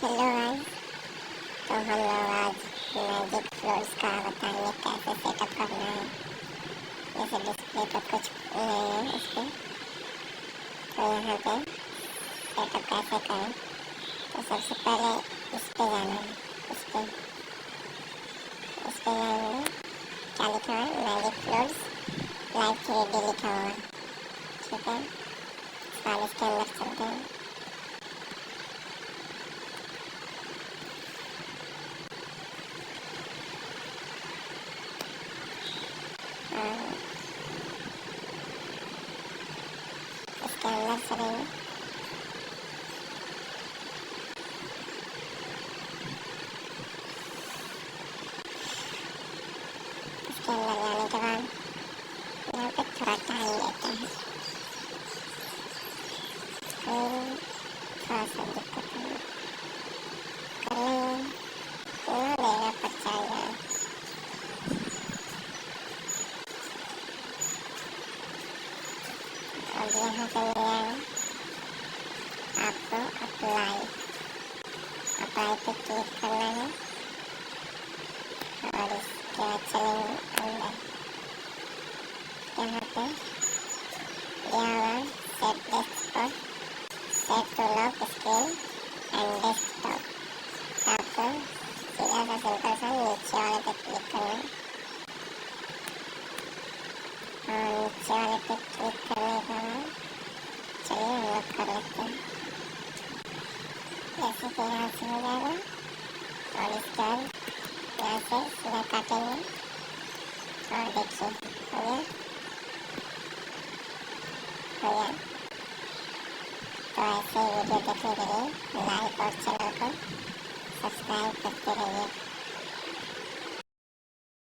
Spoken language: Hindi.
Hello guys. तो हम लोग आज मैजिक फ्लोर्स का बताएंगे कैसे सेटअप करना है। जैसे डिस्प्ले पर कुछ नहीं है इसके, तो यहाँ पे सेटअप कैसे करें। तो सबसे पहले इस पे जाना है। इस पे जाएंगे, क्या लिखा है, मैजिक फ्लोर्स लाइव 3D लिखा हुआ है। ठीक है, साल इसके अंदर चलते हैं। इसके अंदर चलेंगे। इसके अंदर जाने के बाद यहाँ पे थोड़ा टाइम लेते हैं, थोड़ा सा दिक्कत है, कर लेंगे, पूरा देगा पर चल जाए। अब यहाँ पे मिल जाएगा आपको अप्लाई पे क्लिक करना है और इसके बाद चलेंगे अंदर। यहाँ पे दिया हुआ set desktop, set to lock screen and desktop. आपको सीधा सा सिंपल सा नीचे वाले पे क्लिक करना है और नीचे वाले पे क्लिक करने के बाद चलिए हम लोग कर लेते हैं। जैसे कि यहाँ से हो जाएगा और इसके बाद यहाँ से सीधा काटेंगे और देखिए हो गया। तो ऐसे वीडियो देखने के लिए लाइक और चैनल को सब्सक्राइब करते रहिए।